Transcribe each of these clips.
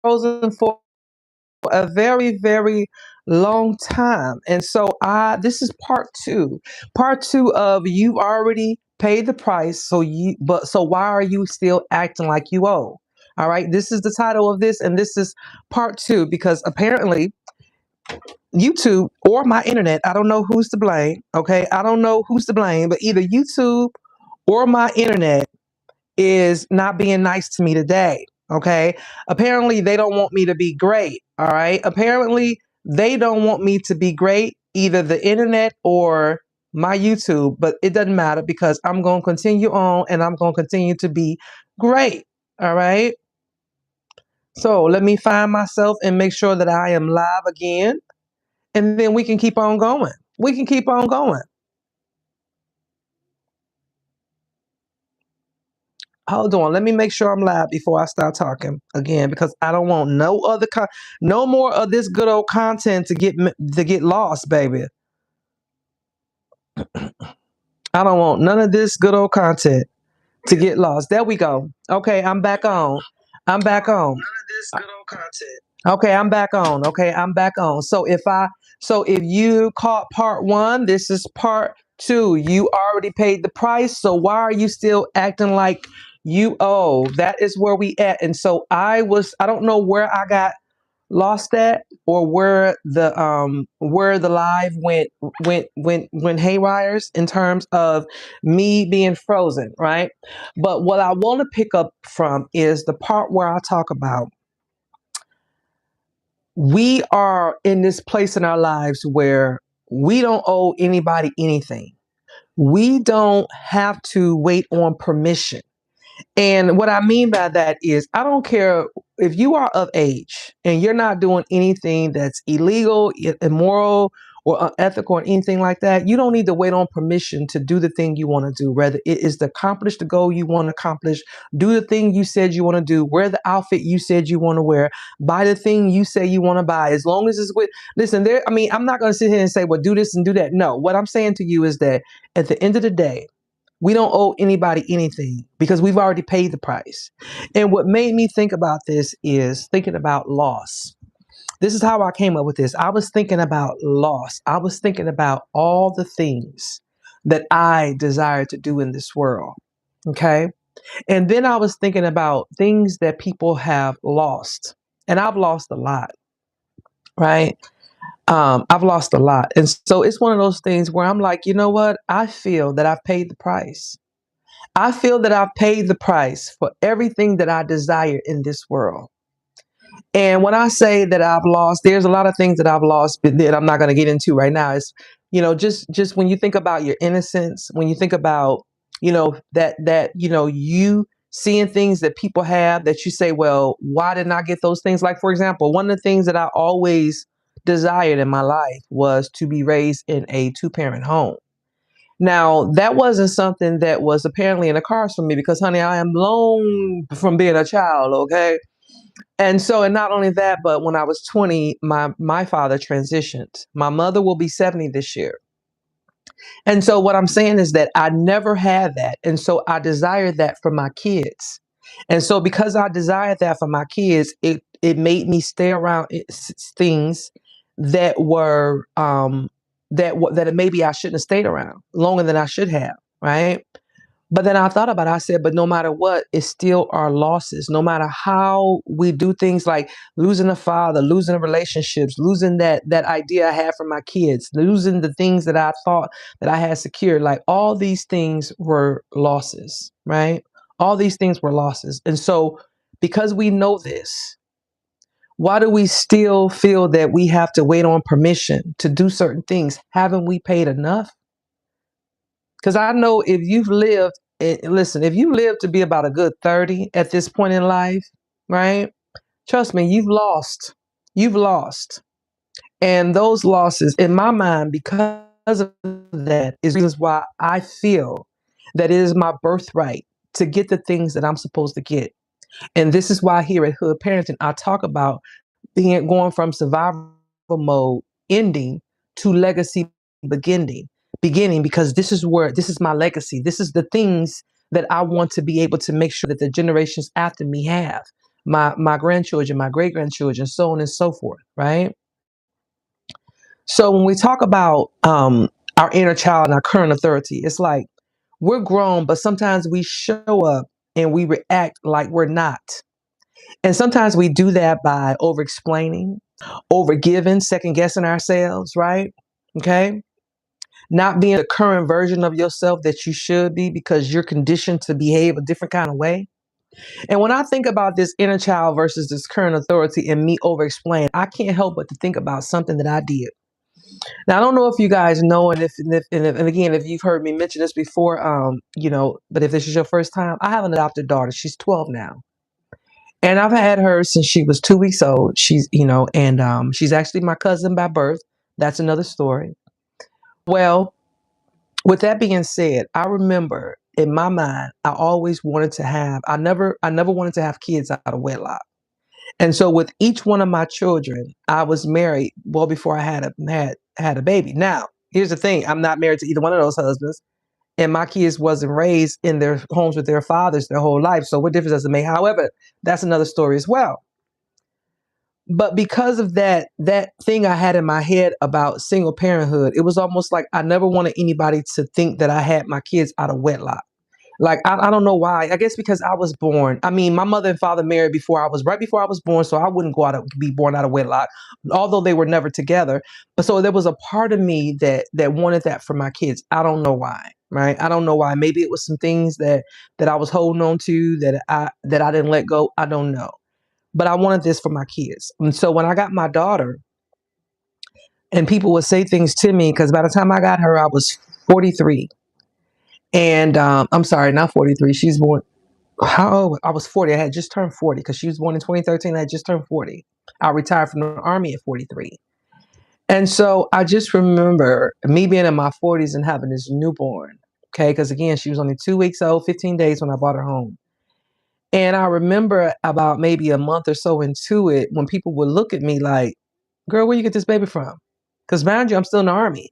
frozen for a very, very long time. And so this is part two. Part two of you've already paid the price. So why are you still acting like you owe? All right. This is the title of this, and this is part two, because apparently YouTube or my internet, I don't know who's to blame. Okay. I don't know who's to blame, but either YouTube or my internet is not being nice to me today. Okay. Apparently, they don't want me to be great. All right. Apparently, they don't want me to be great, either the internet or my YouTube, but it doesn't matter because I'm going to continue on and I'm going to continue to be great. All right. So let me find myself and make sure that I am live again. And then we can keep on going. We can keep on going. Hold on, let me make sure I'm live before I start talking again, because I don't want no more of this good old content to get lost, baby. I don't want none of this good old content to get lost. There we go. Okay, I'm back on. I'm back on. None of this good old content. Okay, I'm back on. Okay, I'm back on. So if you caught part one, this is part two. You already paid the price, so why are you still acting like you owe? That is where we at. And so I don't know where I got lost at, or where the live went haywires in terms of me being frozen, right? But what I want to pick up from is the part where I talk about we are in this place in our lives where we don't owe anybody anything. We don't have to wait on permission. And what I mean by that is, I don't care if you are of age and you're not doing anything that's illegal, immoral, or unethical, or anything like that. You don't need to wait on permission to do the thing you want to do. Whether it is to accomplish the goal you want to accomplish, do the thing you said you want to do, wear the outfit you said you want to wear, buy the thing you say you want to buy. As long as it's with, listen, I'm not going to sit here and say, well, do this and do that. No, what I'm saying to you is that at the end of the day, we don't owe anybody anything because we've already paid the price. And what made me think about this is thinking about loss. This is how I came up with this. I was thinking about loss. I was thinking about all the things that I desire to do in this world. Okay. And then I was thinking about things that people have lost. And I've lost a lot, right? I've lost a lot. And so it's one of those things where I'm like, you know what? I feel that I've paid the price. I feel that I've paid the price for everything that I desire in this world. And when I say that I've lost, there's a lot of things that I've lost that I'm not going to get into right now. It's, just when you think about your innocence, when you think about, you seeing things that people have that you say, well, why didn't I get those things? Like, for example, one of the things that I always desired in my life was to be raised in a two-parent home. Now, that wasn't something that was apparently in the cards for me because, honey, I am long from being a child, okay? And not only that, but when I was 20, my father transitioned. My mother will be 70 this year. And so what I'm saying is that I never had that. And so I desired that for my kids. And so because I desired that for my kids, it made me stay around things that were that maybe I shouldn't have stayed around longer than I should have, right? But then I thought about it. I said, but no matter what, it's still our losses. No matter how we do things like losing a father, losing relationships, losing that idea I had for my kids, losing the things that I thought that I had secured, like all these things were losses, right? All these things were losses. And so because we know this, why do we still feel that we have to wait on permission to do certain things? Haven't we paid enough? Because I know if you've lived, listen, if you live to be about a good 30 at this point in life, right? Trust me, you've lost. You've lost. And those losses, in my mind, because of that, is reasons why I feel that it is my birthright to get the things that I'm supposed to get. And this is why here at Hood Parenting, I talk about going from survival mode ending to legacy beginning because this is my legacy. This is the things that I want to be able to make sure that the generations after me have. my grandchildren, my great grandchildren, so on and so forth, right? So when we talk about our inner child and our current authority, it's like we're grown, but sometimes we show up and we react like we're not. And sometimes we do that by over explaining, over giving, second guessing ourselves, right? Okay. Not being the current version of yourself that you should be because you're conditioned to behave a different kind of way. And when I think about this inner child versus this current authority and me over explain, I can't help but to think about something that I did. Now I don't know if you guys know, and again, if you've heard me mention this before, but if this is your first time, I have an adopted daughter. She's 12 now, and I've had her since she was 2 weeks old. She's actually my cousin by birth. That's another story. Well, with that being said, I remember in my mind, I always wanted to have. I never wanted to have kids out of wedlock. And so with each one of my children, I was married well before I had a baby. Now, here's the thing. I'm not married to either one of those husbands, and my kids wasn't raised in their homes with their fathers their whole life. So what difference does it make? However, that's another story as well. But because of that thing I had in my head about single parenthood, it was almost like I never wanted anybody to think that I had my kids out of wedlock. Like I don't know why. I guess because I was born. I mean, my mother and father married right before I was born, so I wouldn't be born out of wedlock, although they were never together. But so there was a part of me that wanted that for my kids. I don't know why. Right? I don't know why. Maybe it was some things that I was holding on to that I didn't let go. I don't know. But I wanted this for my kids. And so when I got my daughter, and people would say things to me, because by the time I got her, I was 43. And I'm sorry, not 43. She's born, how old? I was 40. I had just turned 40 because she was born in 2013. I had just turned 40. I retired from the Army at 43. And so I just remember me being in my 40s and having this newborn. Okay. Because again, she was only 2 weeks old, 15 days when I brought her home. And I remember about maybe a month or so into it when people would look at me like, girl, where you get this baby from? Because mind you, I'm still in the Army.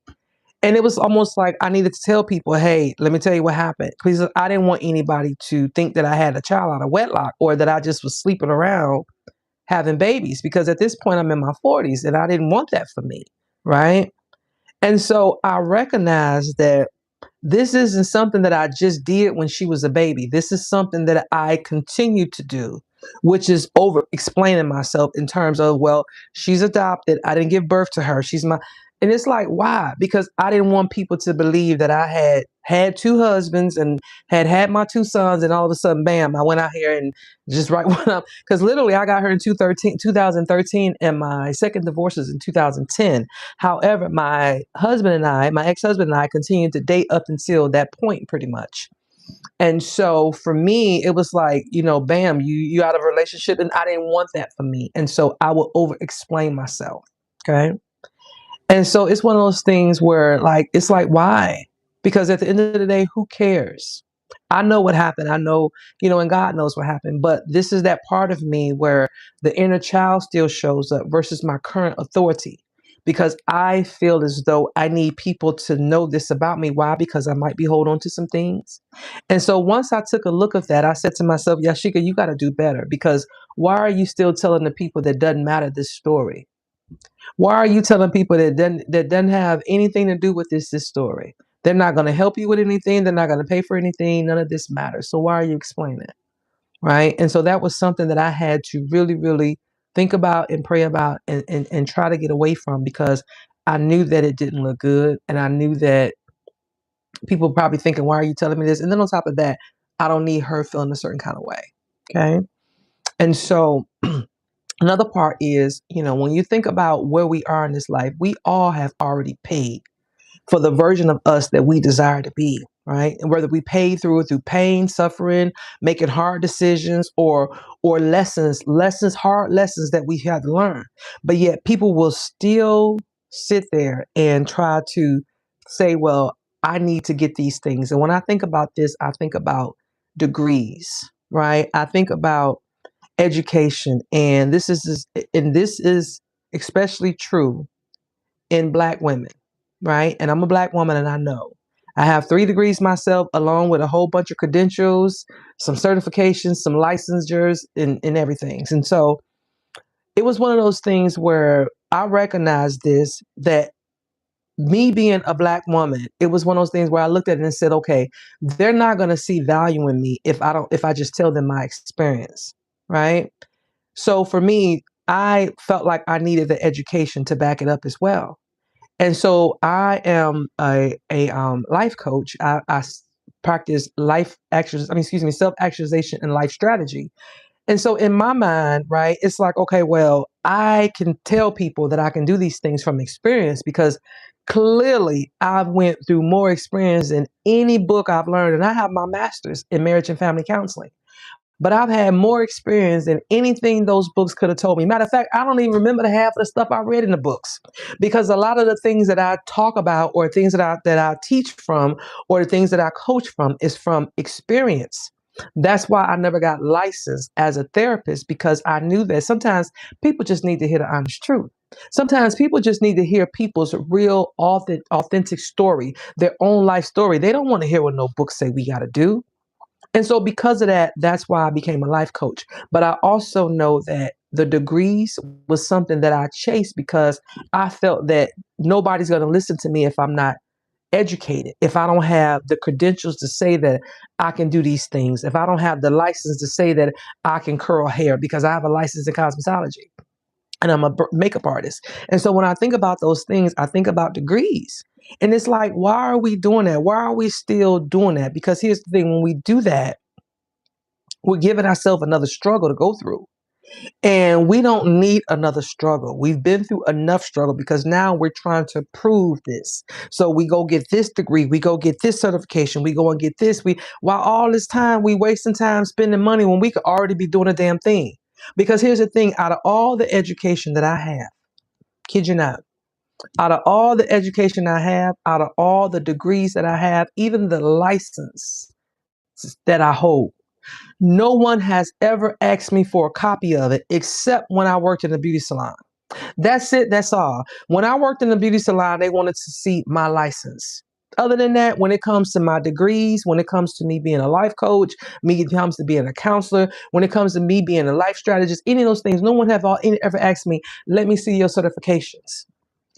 And it was almost like I needed to tell people, hey, let me tell you what happened. Because I didn't want anybody to think that I had a child out of wedlock or that I just was sleeping around having babies. Because at this point, I'm in my 40s and I didn't want that for me. Right. And so I recognized that this isn't something that I just did when she was a baby. This is something that I continue to do, which is over explaining myself in terms of, well, she's adopted. I didn't give birth to her. She's my, and it's like, why? Because I didn't want people to believe that I had two husbands and had my two sons, and all of a sudden, bam, I went out here and just right one up. Because literally, I got her in 2013, and my second divorce was in 2010. However, my ex-husband and I continued to date up until that point pretty much. And so for me, it was like, bam, you out of a relationship, and I didn't want that for me. And so I would over explain myself. Okay. And so it's one of those things where like it's like, why? Because at the end of the day, who cares? I know what happened. I know, and God knows what happened. But this is that part of me where the inner child still shows up versus my current authority. Because I feel as though I need people to know this about me. Why? Because I might be holding on to some things. And so once I took a look at that, I said to myself, Yasheka, you got to do better. Because why are you still telling the people that doesn't matter this story? Why are you telling people that doesn't have anything to do with this story? They're not going to help you with anything. They're not going to pay for anything. None of this matters. So why are you explaining it? Right. And so that was something that I had to really, really think about and pray about and try to get away from, because I knew that it didn't look good. And I knew that people were probably thinking, why are you telling me this? And then on top of that, I don't need her feeling a certain kind of way. Okay. And so another part is, when you think about where we are in this life, we all have already paid for the version of us that we desire to be, right? And whether we pay through pain, suffering, making hard decisions, or hard lessons that we had to learn. But yet people will still sit there and try to say, well, I need to get these things. And when I think about this, I think about degrees, right? I think about education, and this is especially true in Black women, right? And I'm a Black woman, and I know I have 3 degrees myself, along with a whole bunch of credentials, some certifications, some licensures, and everything. And so it was one of those things where I recognized this, that me being a Black woman, it was one of those things where I looked at it and said, okay, they're not going to see value in me if I just tell them my experience, right? So for me, I felt like I needed the education to back it up as well. And so I am a life coach. Practice self actualization and life strategy. And so in my mind, right, it's like, okay, well, I can tell people that I can do these things from experience because clearly I've went through more experience than any book I've learned. And I have my master's in marriage and family counseling. But I've had more experience than anything those books could have told me. Matter of fact, I don't even remember the half of the stuff I read in the books because a lot of the things that I talk about or things that I teach from or the things that I coach from is from experience. That's why I never got licensed as a therapist, because I knew that sometimes people just need to hear the honest truth. Sometimes people just need to hear people's real, authentic story, their own life story. They don't want to hear what no books say we got to do. And so because of that, that's why I became a life coach. But I also know that the degrees was something that I chased because I felt that nobody's going to listen to me if I'm not educated, if I don't have the credentials to say that I can do these things, if I don't have the license to say that I can curl hair because I have a license in cosmetology and I'm a makeup artist. And so when I think about those things, I think about degrees. And it's like, why are we doing that? Why are we still doing that? Because here's the thing, when we do that, we're giving ourselves another struggle to go through. And we don't need another struggle. We've been through enough struggle because now we're trying to prove this. So we go get this degree, we go get this certification, we go and get this. While all this time we wasting time spending money when we could already be doing a damn thing. Because here's the thing, out of all the education that I have, kid you not, out of all the education I have, out of all the degrees that I have, even the license that I hold, no one has ever asked me for a copy of it except when I worked in the beauty salon. That's it. That's all. When I worked in the beauty salon, they wanted to see my license. Other than that, when it comes to my degrees, when it comes to me being a life coach, me it comes to being a counselor, when it comes to me being a life strategist, any of those things, no one ever asked me, let me see your certifications.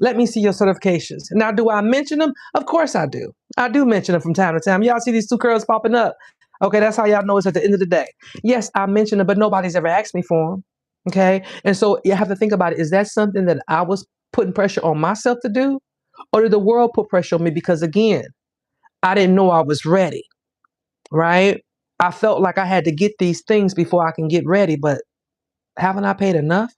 Let me see your certifications. Now, do I mention them? Of course I do. I do mention them from time to time. Y'all see these two curls popping up. Okay, that's how y'all know it's at the end of the day. Yes, I mentioned them, but nobody's ever asked me for them. Okay, and so you have to think about it. Is that something that I was putting pressure on myself to do? Or did the world put pressure on me? Because again, I didn't know I was ready, right? I felt like I had to get these things before I can get ready, but haven't I paid enough?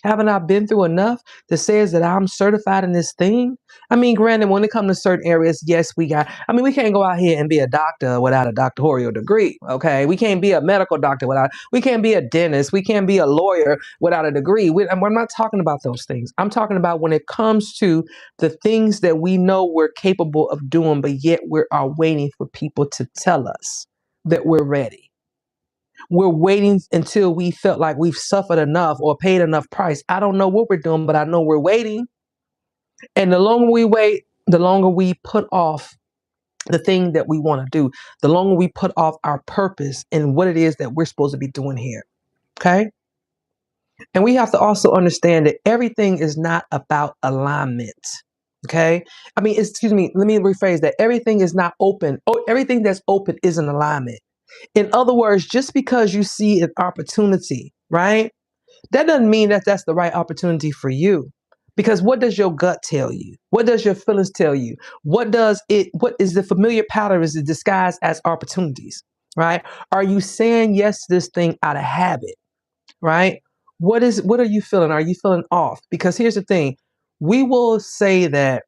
Haven't I been through enough that says that I'm certified in this thing? I mean, granted, when it comes to certain areas, yes, we can't go out here and be a doctor without a doctoral degree, okay? We can't be a medical doctor we can't be a dentist, we can't be a lawyer without a degree. I'm not talking about those things. I'm talking about when it comes to the things that we know we're capable of doing, but yet we are waiting for people to tell us that we're ready. We're waiting until we felt like we've suffered enough or paid enough price. I don't know what we're doing, but I know we're waiting. And the longer we wait, the longer we put off the thing that we want to do, the longer we put off our purpose and what it is that we're supposed to be doing here. Okay. And we have to also understand that everything is not about alignment. Okay. Excuse me, let me rephrase that. Everything is not open. Oh, everything that's open is an alignment. In other words, just because you see an opportunity, right? That doesn't mean that that's the right opportunity for you. Because what does your gut tell you? What does your feelings tell you? What is the familiar pattern is disguised as opportunities, right? Are you saying yes to this thing out of habit, right? What are you feeling? Are you feeling off? Because here's the thing. We will say that,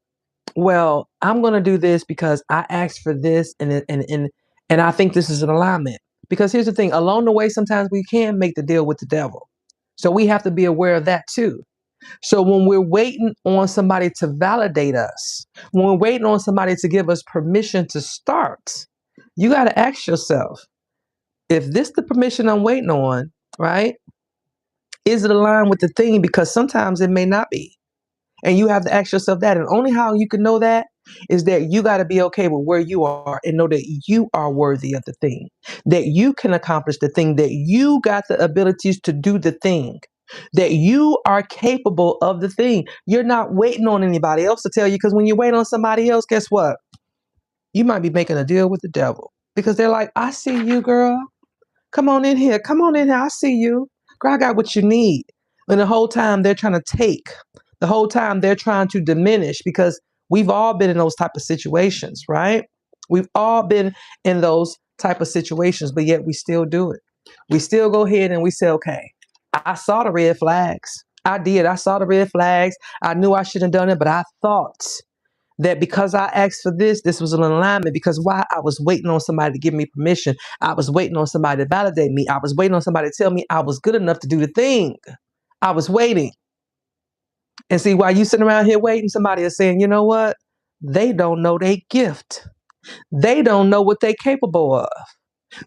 well, I'm going to do this because I asked for this and I think this is an alignment. Because here's the thing, along the way, sometimes we can make the deal with the devil. So we have to be aware of that too. So when we're waiting on somebody to validate us, when we're waiting on somebody to give us permission to start, you got to ask yourself, if this the permission I'm waiting on, right? Is it aligned with the thing? Because sometimes it may not be. And you have to ask yourself that. And only how you can know that is that you got to be okay with where you are and know that you are worthy of the thing, that you can accomplish the thing, that you got the abilities to do the thing, that you are capable of the thing. You're not waiting on anybody else to tell you, because when you wait on somebody else, guess what? You might be making a deal with the devil, because they're like, I see you, girl. Come on in here. Come on in here. I see you. Girl, I got what you need. And the whole time they're trying to take, the whole time they're trying to diminish, because we've all been in those type of situations, right? We've all been in those type of situations, but yet we still do it. We still go ahead and we say, okay, I saw the red flags. I did. I saw the red flags. I knew I shouldn't have done it, but I thought that because I asked for this, this was an alignment. Because why? I was waiting on somebody to give me permission. I was waiting on somebody to validate me. I was waiting on somebody to tell me I was good enough to do the thing. I was waiting. And see, while you sitting around here waiting, somebody is saying, you know what? They don't know their gift. They don't know what they're capable of.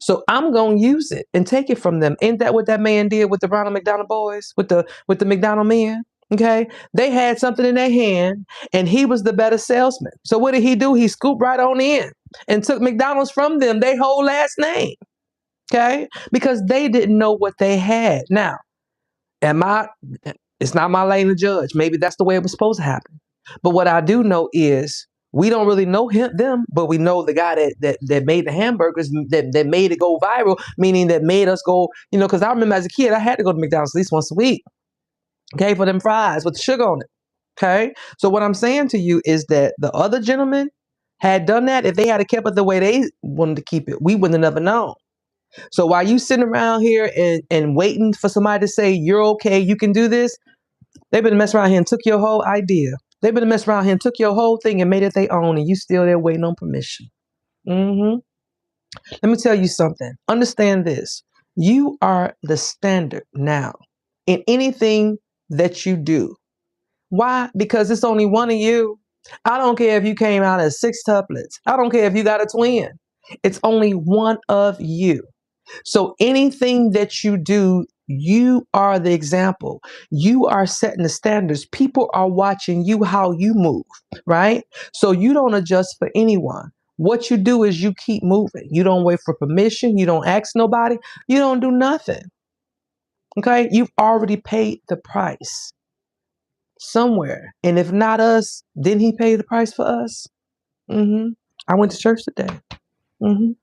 So I'm gonna use it and take it from them. Ain't that what that man did with the Ronald McDonald boys, with the McDonald men? Okay, they had something in their hand, and he was the better salesman. So what did he do? He scooped right on in and took McDonald's from them, their whole last name. Okay, because they didn't know what they had. Now, am I? It's not my lane to judge. Maybe that's the way it was supposed to happen. But what I do know is we don't really know them, but we know the guy that made the hamburgers, that made it go viral, meaning that made us go, because I remember as a kid, I had to go to McDonald's at least once a week, okay, for them fries with the sugar on it. Okay. So what I'm saying to you is that the other gentleman had done that. If they had kept it the way they wanted to keep it, we wouldn't have never known. So while you sitting around here and waiting for somebody to say, you're okay, you can do this, they've been messing around here and took your whole idea. They've been messing around here and took your whole thing and made it their own, and you still there waiting on permission. hmm Let me tell you something. Understand this. You are the standard now in anything that you do. Why? Because it's only one of you. I don't care if you came out as 6 tuplets. I don't care if you got a twin. It's only one of you. So anything that you do, you are the example. You are setting the standards. People are watching you, how you move, right? So you don't adjust for anyone. What you do is you keep moving. You don't wait for permission. You don't ask nobody. You don't do nothing. Okay? You've already paid the price somewhere. And if not us, didn't he pay the price for us? hmm I went to church today. hmm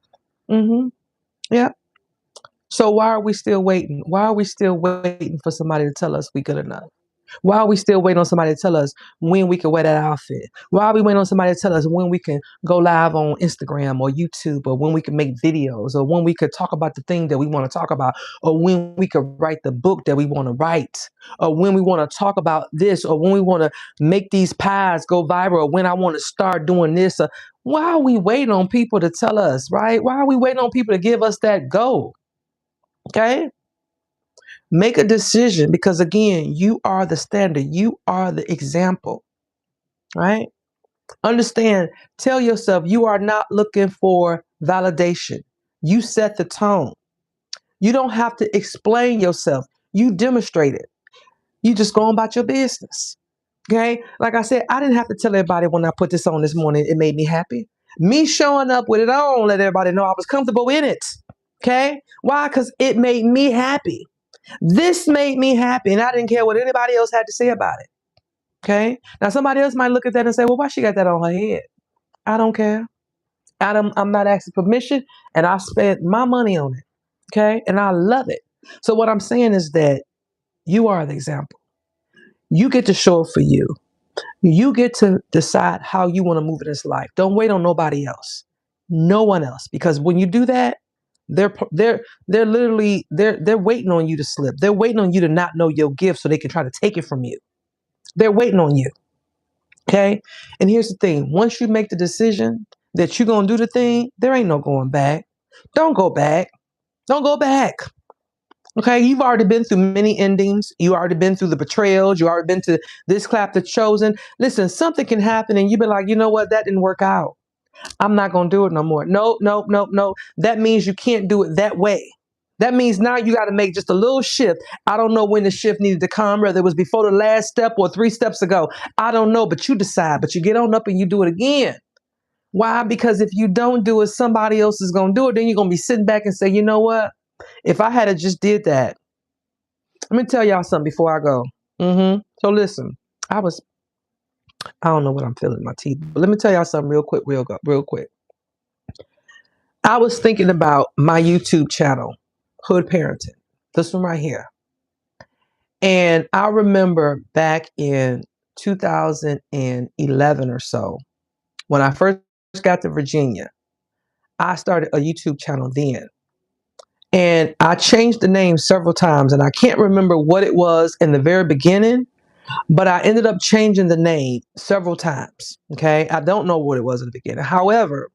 hmm Yeah. So why are we still waiting? Why are we still waiting for somebody to tell us we good enough? Why are we still waiting on somebody to tell us when we can wear that outfit? Why are we waiting on somebody to tell us when we can go live on Instagram or YouTube, or when we can make videos, or when we could talk about the thing that we want to talk about, or when we could write the book that we want to write, or when we want to talk about this, or when we want to make these pies go viral, or when I want to start doing this? Why are we waiting on people to tell us, right? Why are we waiting on people to give us that go? Okay? Make a decision, because again, you are the standard. You are the example, right? Understand, tell yourself you are not looking for validation. You set the tone. You don't have to explain yourself. You demonstrate it. You just go on about your business. Okay? Like I said, I didn't have to tell everybody when I put this on this morning, it made me happy. Me showing up with it on let everybody know I was comfortable in it. Okay? Why? Because it made me happy. This made me happy, and I didn't care what anybody else had to say about it. Okay? Now, somebody else might look at that and say, well, why she got that on her head? I don't care. I'm not asking permission, and I spent my money on it. Okay? And I love it. So, what I'm saying is that you are the example. You get to show up for you. You get to decide how you want to move in this life. Don't wait on nobody else. No one else. Because when you do that, they're literally they're waiting on you to slip. They're waiting on you to not know your gift so they can try to take it from you. They're waiting on you. Okay? And here's the thing. Once you make the decision that you're gonna do the thing, there ain't no going back. Don't go back. Don't go back. Okay, you've already been through many endings. You already been through the betrayals. You already been to this clap the chosen. Listen, something can happen and you've been like, you know what, that didn't work out. I'm not gonna do it no more. No, no, no, no. That means you can't do it that way. That means now you got to make just a little shift. I don't know when the shift needed to come, whether it was before the last step or 3 steps ago. I don't know, but you decide. But you get on up and you do it again. Why? Because if you don't do it, somebody else is going to do it. Then you're going to be sitting back and say, you know what? If I had just did that, let me tell y'all something before I go. So listen, I don't know what I'm feeling in my teeth, but let me tell y'all something real quick. I was thinking about my YouTube channel, Hood Parenting, this one right here. And I remember back in 2011 or so, when I first got to Virginia, I started a YouTube channel then. And I changed the name several times, and I can't remember what it was in the very beginning, but I ended up changing the name several times. Okay. I don't know what it was in the beginning. However,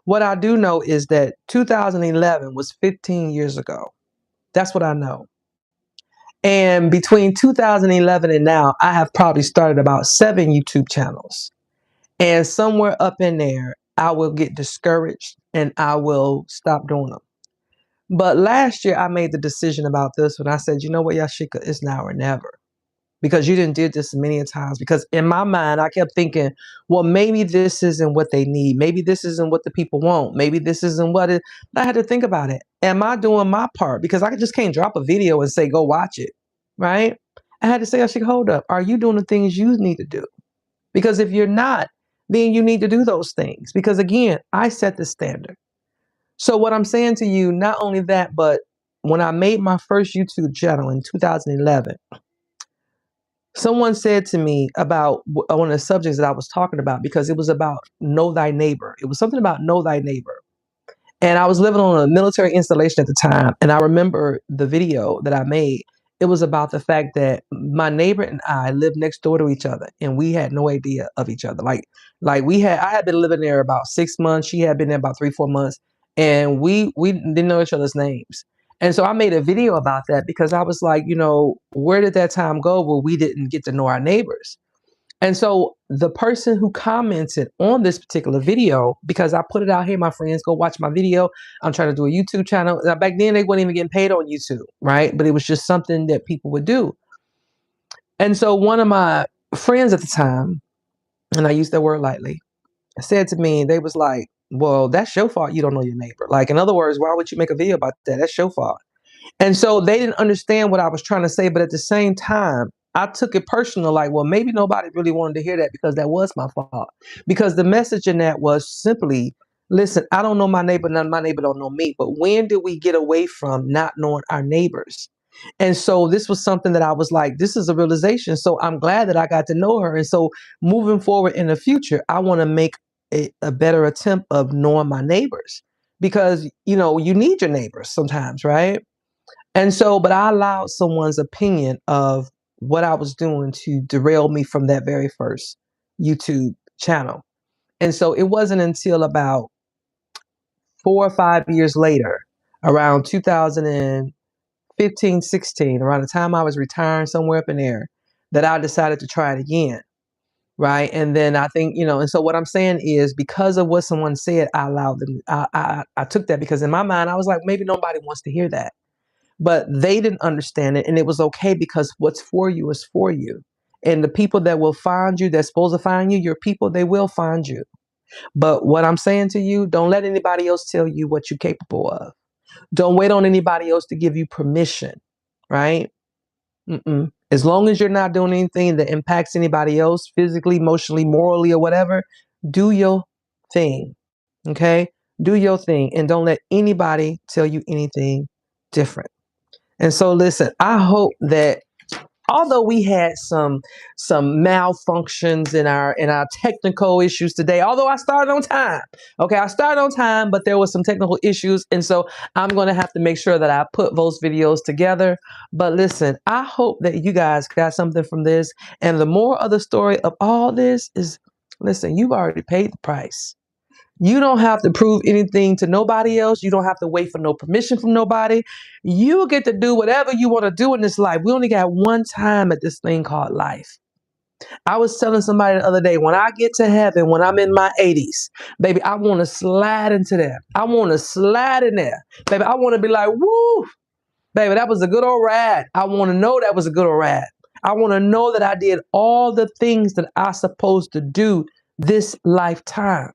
what I do know is that 2011 was 15 years ago. That's what I know. And between 2011 and now, I have probably started about 7 YouTube channels. And somewhere up in there, I will get discouraged and I will stop doing them. But last year, I made the decision about this when I said, you know what, Yasheka, it's now or never. Because you didn't did this many times. Because in my mind, I kept thinking, well, maybe this isn't what they need. Maybe this isn't what the people want. Maybe this isn't what it. I had to think about it. Am I doing my part? Because I just can't drop a video and say, go watch it. Right? I had to say, I should hold up. Are you doing the things you need to do? Because if you're not, then you need to do those things. Because again, I set the standard. So what I'm saying to you, not only that, but when I made my first YouTube channel in 2011, someone said to me about one of the subjects that I was talking about, because it was about know thy neighbor. It was something about know thy neighbor. And I was living on a military installation at the time. And I remember the video that I made. It was about the fact that my neighbor and I lived next door to each other, and we had no idea of each other. I had been living there about 6 months. She had been there about 3-4 months, and we didn't know each other's names. And so I made a video about that because I was like, where did that time go where we didn't get to know our neighbors? And so the person who commented on this particular video, because I put it out here, my friends, go watch my video. I'm trying to do a YouTube channel. Now, back then, they weren't even getting paid on YouTube, right? But it was just something that people would do. And so one of my friends at the time, and I use that word lightly, said to me, they was like, well, that's your fault. You don't know your neighbor. Like, in other words, why would you make a video about that? That's your fault. And so they didn't understand what I was trying to say. But at the same time, I took it personal, like, well, maybe nobody really wanted to hear that because that was my fault. Because the message in that was simply, listen, I don't know my neighbor, none of my neighbor don't know me. But when did we get away from not knowing our neighbors? And so this was something that I was like, this is a realization. So I'm glad that I got to know her. And so moving forward in the future, I want to make a better attempt of knowing my neighbors, because, you need your neighbors sometimes, right? And so, but I allowed someone's opinion of what I was doing to derail me from that very first YouTube channel. And so it wasn't until about 4 or 5 years later, around 2015, 16, around the time I was retiring somewhere up in there, that I decided to try it again. Right. And then I think, and so what I'm saying is, because of what someone said, I allowed them, I took that, because in my mind, I was like, maybe nobody wants to hear that. But they didn't understand it, and it was okay, because what's for you is for you. And the people that will find you, that's supposed to find you, your people, they will find you. But what I'm saying to you, don't let anybody else tell you what you're capable of. Don't wait on anybody else to give you permission, right? As long as you're not doing anything that impacts anybody else physically, emotionally, morally, or whatever, do your thing, okay? Do your thing, and don't let anybody tell you anything different. And so listen, I hope that although we had some malfunctions in our technical issues today, although I started on time. Okay, I started on time, but there was some technical issues. And so I'm going to have to make sure that I put those videos together. But listen, I hope that you guys got something from this. And the moral of the story of all this is, listen, you've already paid the price. You don't have to prove anything to nobody else. You don't have to wait for no permission from nobody. You get to do whatever you want to do in this life. We only got one time at this thing called life. I was telling somebody the other day, when I get to heaven, when I'm in my 80s, baby, I want to slide into there. I want to slide in there. Baby, I want to be like, woo. Baby, that was a good old ride. I want to know that was a good old ride. I want to know that I did all the things that I supposed to do this lifetime.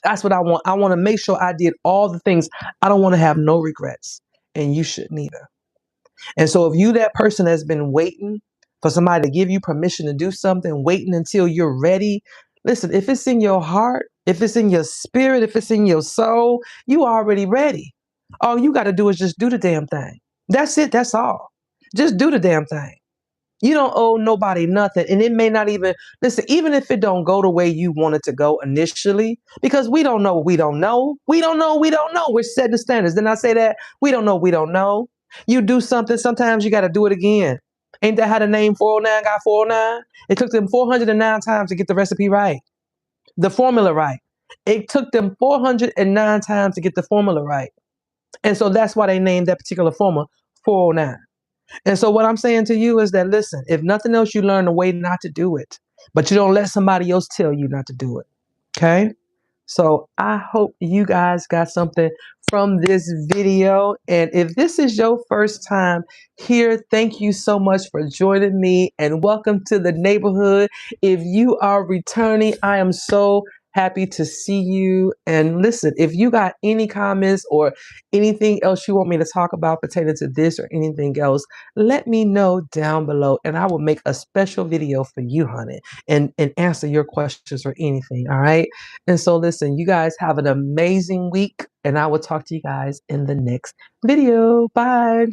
That's what I want. I want to make sure I did all the things. I don't want to have no regrets. And you shouldn't either. And so if you that person that's been waiting for somebody to give you permission to do something, waiting until you're ready, listen, if it's in your heart, if it's in your spirit, if it's in your soul, you already ready. All you got to do is just do the damn thing. That's it. That's all. Just do the damn thing. You don't owe nobody nothing. And it may not even, listen, even if it don't go the way you want it to go initially, because we don't know what we don't know. We don't know, we don't know. We're setting the standards. Didn't I say that? We don't know, we don't know. You do something, sometimes you got to do it again. Ain't that how the name 409 got 409? It took them 409 times to get the recipe right, the formula right. It took them 409 times to get the formula right. And so that's why they named that particular formula 409. And so what I'm saying to you is that, listen, if nothing else, you learn a way not to do it, but you don't let somebody else tell you not to do it. Okay. So I hope you guys got something from this video. And if this is your first time here, thank you so much for joining me and welcome to the neighborhood. If you are returning, I am so happy to see you. And listen, if you got any comments or anything else you want me to talk about pertaining to this or anything else, let me know down below and I will make a special video for you, honey, and answer your questions or anything. All right. And so listen, you guys have an amazing week and I will talk to you guys in the next video. Bye.